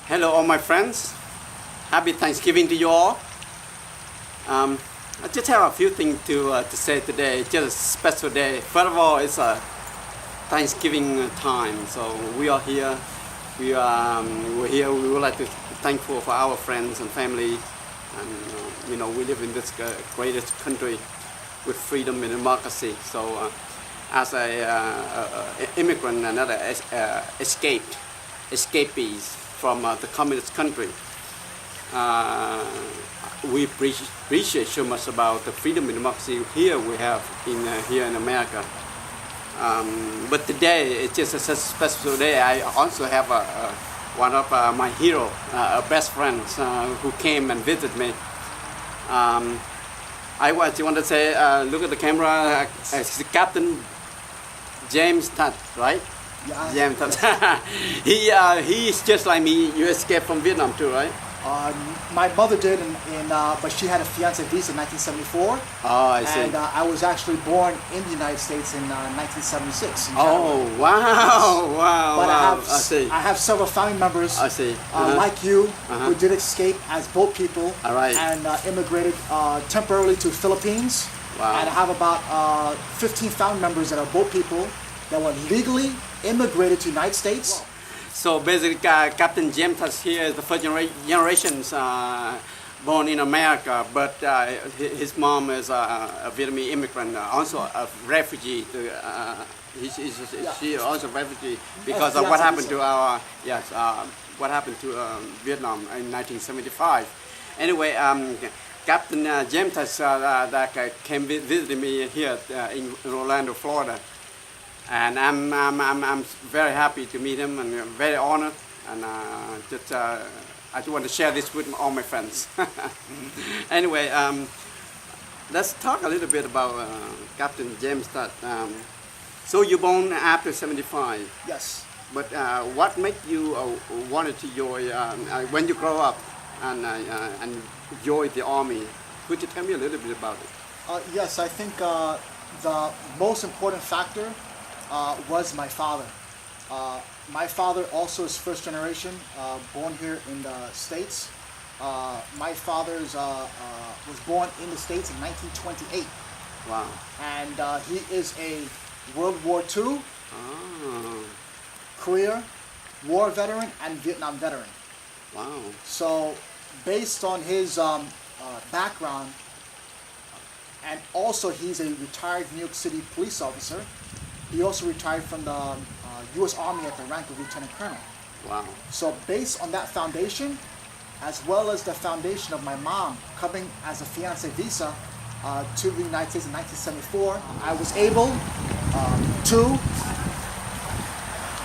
Hello, all my friends. Happy Thanksgiving to you all. I just have a few things to say today. It's just a special day. First of all, it's a Thanksgiving time, so we are here. We're here. We would like to be thankful for our friends and family, and we live in this greatest country with freedom and democracy. So, as a immigrant and other escapees from the communist country, we appreciate so much about the freedom and democracy here we have here in America. But today it's just a special day. I also have one of my hero, best friends who came and visited me. I want to say, look at the camera, Captain James Thach, right? Yeah. James Thach. He's just like me. You escaped from Vietnam too, right? My mother did, but she had a fiancé visa in 1974. Oh, I see. And I was actually born in the United States in 1976. Oh, wow, wow, But wow. I have several family members, I see. like you, who did escape as boat people. All right. And immigrated temporarily to Philippines. Wow. And I have about 15 family members that are boat people that were legally immigrated to the United States. So basically, Captain James Thach here is the first generation born in America, but his mom is a Vietnamese immigrant, also a refugee. She also a refugee because of what happened to what happened to Vietnam in 1975. Anyway, Captain James Thach that came visit me here in Orlando, Florida. And I'm very happy to meet him and very honored, and I just want to share this with all my friends. Anyway, let's talk a little bit about Captain James Thach. So you born after 75? Yes. But what made you wanted to join when you grow up and join the army? Could you tell me a little bit about it? Yes, I think the most important factor was my father. My father also is first generation, born here in the States. My father was born in the States in 1928. Wow. And he is a World War II, Korea War veteran, and Vietnam veteran. Wow. So based on his background, and also he's a retired New York City police officer. He also retired from the U.S. Army at the rank of Lieutenant Colonel. Wow. So based on that foundation, as well as the foundation of my mom coming as a fiancé visa to the United States in 1974, I was able to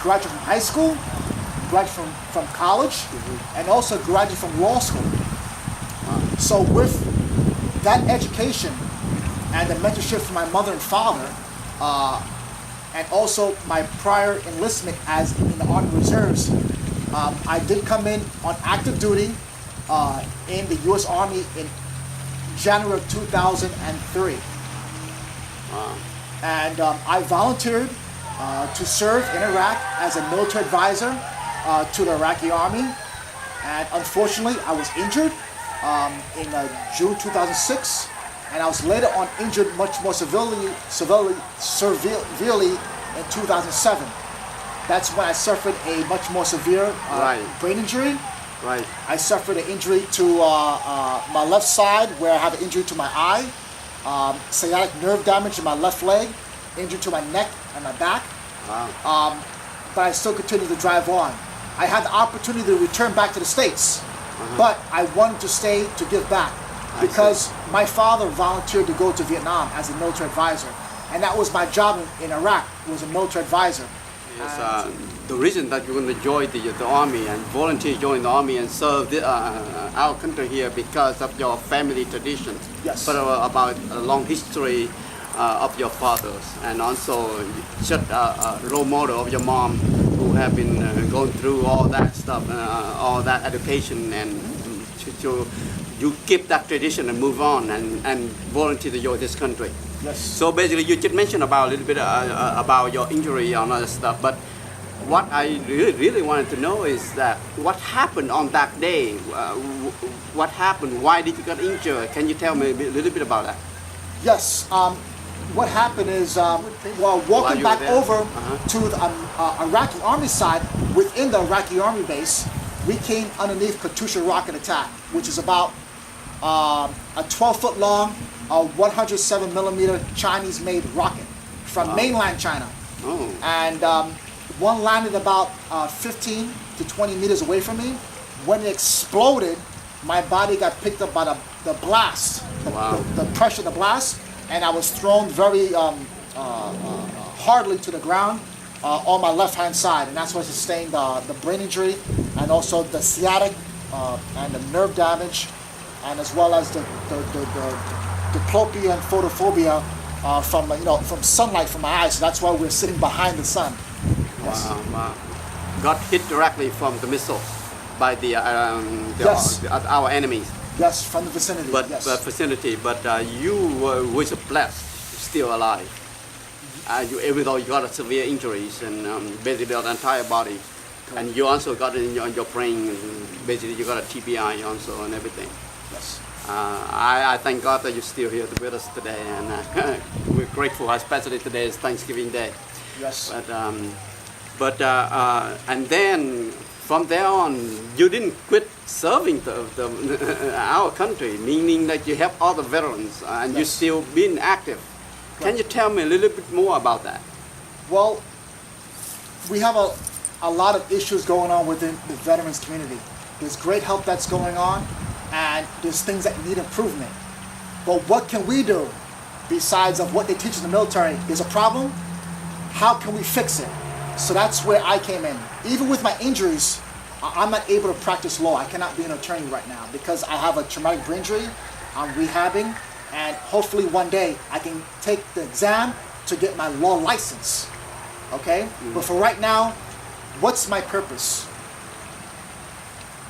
graduate from high school, graduate from college, and also graduate from law school. So with that education and the mentorship from my mother and father, and also my prior enlistment as in the Army Reserves, I did come in on active duty in the U.S. Army in January of 2003. Wow. And I volunteered to serve in Iraq as a military advisor to the Iraqi Army. And unfortunately, I was injured in June 2006. And I was later on injured much more severely in 2007. That's when I suffered a much more severe brain injury. Right. I suffered an injury to my left side, where I have an injury to my eye, sciatic nerve damage in my left leg, injury to my neck and my back. Wow. But I still continued to drive on. I had the opportunity to return back to the States, but I wanted to stay to give back. Because my father volunteered to go to Vietnam as a military advisor, and that was my job in Iraq, was a military advisor. Yes, the reason that you want to join the army and volunteer join the army and serve our country here because of your family traditions. Yes. But about a long history of your fathers, and also just a role model of your mom who have been going through all that stuff, all that education, and to you keep that tradition and move on and volunteer to join this country. Yes. So basically, you just mentioned about a little bit about your injury and other stuff, but what I really wanted to know is that what happened on that day? What happened? Why did you get injured? Can you tell me a little bit about that? Yes. What happened is while walking you back were there. over to the Iraqi army side, within the Iraqi army base, we came underneath Katyusha rocket attack, which is about a 12-foot long, 107 millimeter Chinese-made rocket from mainland China. Oh. And one landed about 15 to 20 meters away from me. When it exploded, my body got picked up by the blast, the pressure of the blast, and I was thrown very hardly to the ground on my left-hand side, and that's what sustained the brain injury and also the sciatic and the nerve damage, and as well as the diplopia and photophobia from sunlight from my eyes. So that's why we're sitting behind the sun. Yes. Wow. Got hit directly from the missile by Yes. our enemies. Yes, from the vicinity. But yes. vicinity. But you were blessed, still alive. Even though you got severe injuries and basically the entire body, and you also got it in your brain. And basically, you got a TBI also and everything. Yes. I thank God that you're still here with us today, and we're grateful, especially today is Thanksgiving Day. Yes. But and then from there on, you didn't quit serving our country, meaning that you help all the veterans, and you're still being active. Can you tell me a little bit more about that? Well, we have a lot of issues going on within the veterans community. There's great help that's going on, and there's things that need improvement. But what can we do besides of what they teach in the military? There's a problem. How can we fix it? So that's where I came in. Even with my injuries, I'm not able to practice law. I cannot be an attorney right now because I have a traumatic brain injury. I'm rehabbing, and hopefully one day I can take the exam to get my law license. Okay? But for right now, what's my purpose?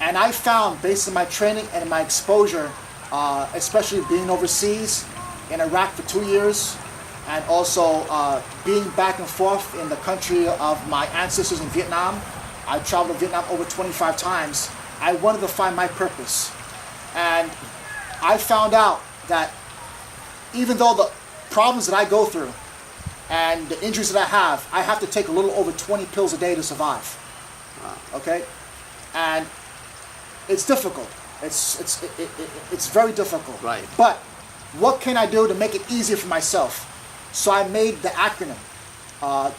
And I found, based on my training and my exposure, especially being overseas in Iraq for 2 years, and also being back and forth in the country of my ancestors in Vietnam. I traveled to Vietnam over 25 times. I wanted to find my purpose. And I found out that even though the problems that I go through and the injuries that I have to take a little over 20 pills a day to survive. Okay? And it's difficult. It's very difficult. Right. But what can I do to make it easier for myself? So I made the acronym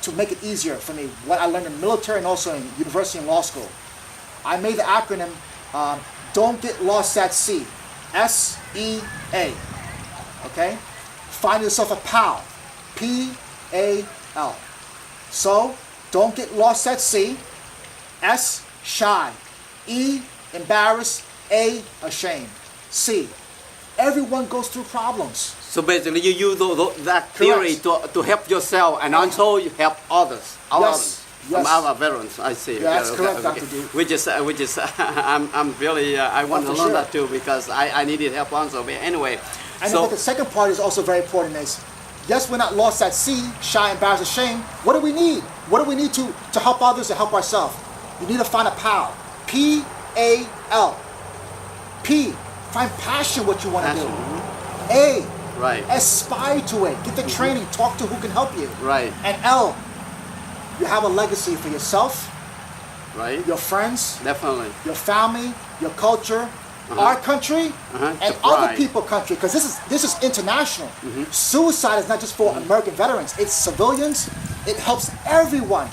to make it easier for me, what I learned in the military and also in university and law school. I made the acronym, Don't Get Lost at Sea, SEA, okay? Find yourself a pal, PAL. So, don't get lost at sea, S, shy, E, embarrassed, A, ashamed, C. Everyone goes through problems. So basically, you use that theory to help yourself and also you help others. Yes. Our veterans, I see. Yeah, that's correct, Dr. D. Which is, I'm really, I want to learn that too because I needed help also. But anyway, but the second part is also very important is, yes, we're not lost at sea, shy, embarrassed, ashamed. What do we need? What do we need to help others and help ourselves? You need to find a pal. P-A-L. P, find passion what you want to do. A, right. Aspire to it. Get the training. Talk to who can help you. Right. And L, you have a legacy for yourself, right? Your friends, definitely, your family, your culture, our country, and other people's country. Because this is international. Suicide is not just for American veterans. It's civilians. It helps everyone,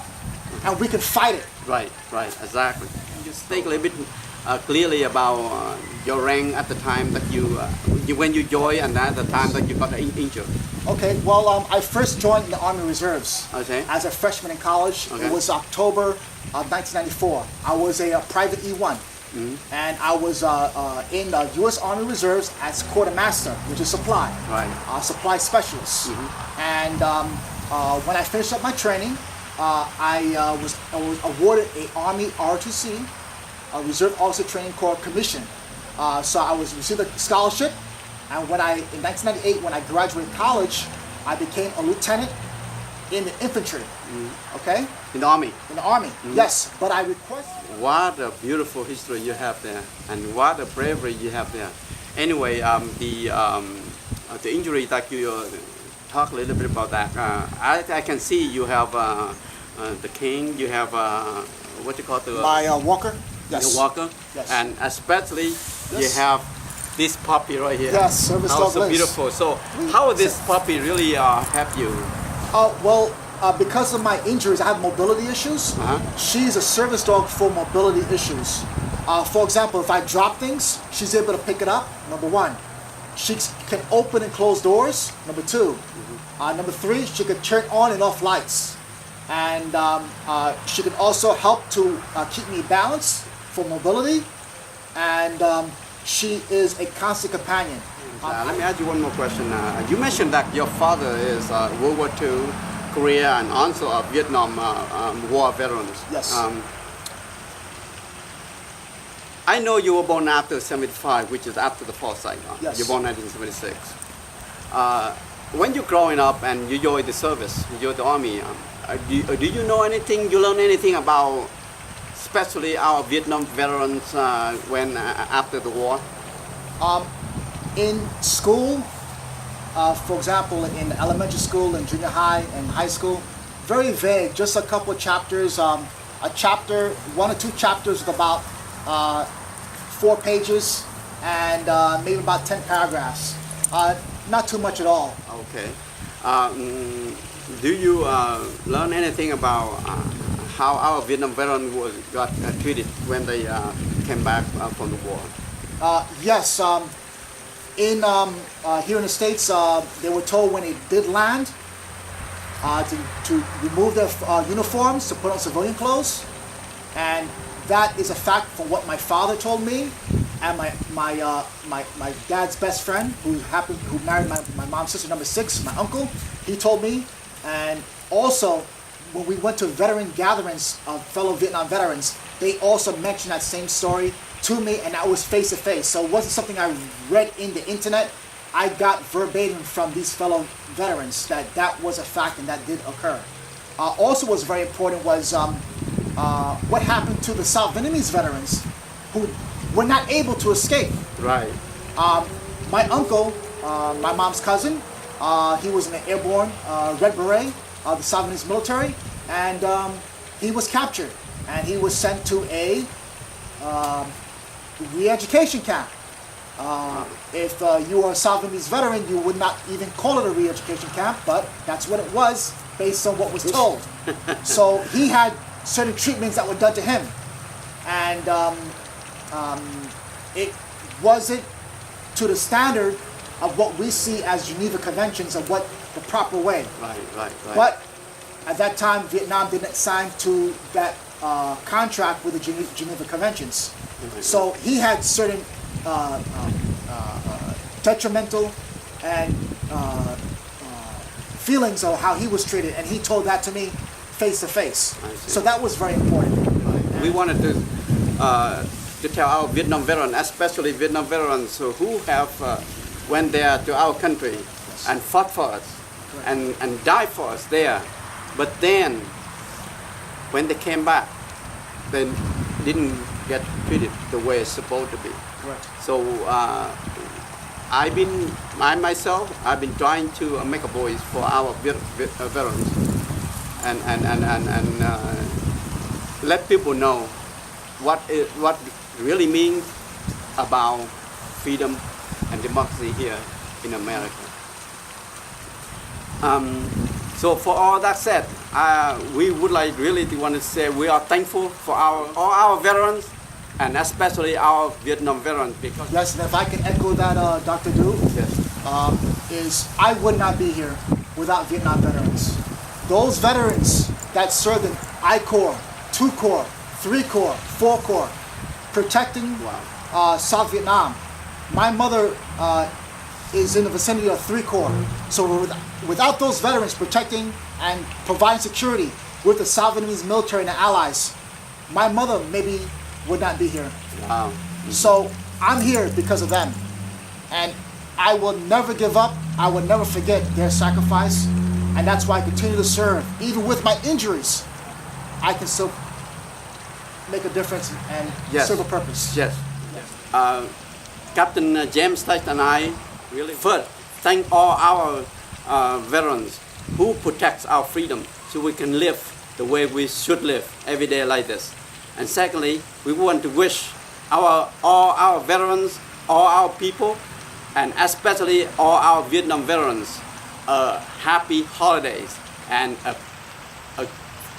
and we can fight it. Right. Exactly. Just think a little bit clearly about your rank at the time that when you joined and at the time that you got injured. Okay, well, I first joined the Army Reserves as a freshman in college. It was October of 1994. I was a private E1, and I was in the U.S. Army Reserves as quartermaster, which is supply, supply specialist. And when I finished up my training, I was awarded an Army ROTC, a Reserve Officer Training Corps commission. So I received a scholarship, and in 1998, when I graduated college, I became a lieutenant in the infantry. Okay, In the army. in the army. Yes, but I requested. What a beautiful history you have there, and what a bravery you have there. Anyway, the injury that you talk a little bit about that. I can see you have the king. You have what you call the My walker. Yes. walker, Yes. and especially you Yes. have this puppy right here. Yes, service How dog so Liz. beautiful. So how this puppy really help you? Well, because of my injuries, I have mobility issues. She's a service dog for mobility issues. For example, if I drop things, she's able to pick it up, number one. She can open and close doors, number two. Number three, she can turn on and off lights. And she can also help to keep me balanced for mobility. And she is a constant companion. Let me ask you one more question. You mentioned that your father is World War II, Korea, and also a Vietnam War veteran. Yes. I know you were born after 75, which is after the foresight. Yes. You're born 1976. When you're growing up and you joined the service, you joined the army, do you know anything, you learn anything about especially our Vietnam veterans when after the war? In school, for example, in elementary school and junior high and high school, very vague, just a couple of chapters, a chapter, 1 or 2 chapters with about 4 pages and maybe about 10 paragraphs. Not too much at all. Okay. Do you learn anything about how our Vietnam veterans got treated when they came back from the war? Yes. Here in the States, they were told when they did land to remove their uniforms, to put on civilian clothes, and that is a fact from what my father told me, and my dad's best friend, who married my mom's sister number 6, my uncle. He told me, and also when we went to veteran gatherings of fellow Vietnam veterans, they also mentioned that same story to me, and that was face to face. So it wasn't something I read in the internet. I got verbatim from these fellow veterans that was a fact and that did occur. Also, what's very important was what happened to the South Vietnamese veterans who were not able to escape. Right. My uncle, my mom's cousin, he was in the airborne Red Beret of the South Vietnamese military, and he was captured and he was sent to a re-education camp. If you are a South Vietnamese veteran, you would not even call it a re-education camp, but that's what it was based on what was told. So he had certain treatments that were done to him, and it wasn't to the standard of what we see as Geneva Conventions of what the proper way. Right. But at that time, Vietnam didn't sign to that contract with the Geneva Conventions. So he had certain detrimental and feelings of how he was treated, and he told that to me face to face. So that was very important. We wanted to tell our Vietnam veterans, especially Vietnam veterans who have went there to our country and fought for us and died for us there. But then, when they came back, they didn't get treated the way it's supposed to be. Correct. So I've been trying to make a voice for our veterans and let people know what really means about freedom and democracy here in America. So for all that said, we would like really to want to say we are thankful for all our veterans, and especially our Vietnam veterans, because Yes, and if I can echo that, Dr. Du, is I would not be here without Vietnam veterans. Those veterans that served in I Corps, 2 Corps, 3 Corps, 4 Corps, protecting South Vietnam. My mother is in the vicinity of 3 Corps. So without those veterans protecting and providing security with the South Vietnamese military and the allies, my mother maybe would not be here. Wow. So I'm here because of them. And I will never give up. I will never forget their sacrifice. And that's why I continue to serve. Even with my injuries, I can still make a difference and Yes. serve a purpose. Yes. Captain James Thach and I really first thank all our veterans who protects our freedom so we can live the way we should live every day like this. And secondly, we want to wish all our veterans, all our people, and especially all our Vietnam veterans happy holidays and a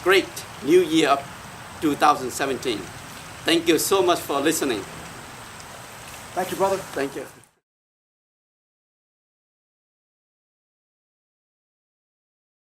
great new year of 2017. Thank you so much for listening. Thank you, brother. Thank you.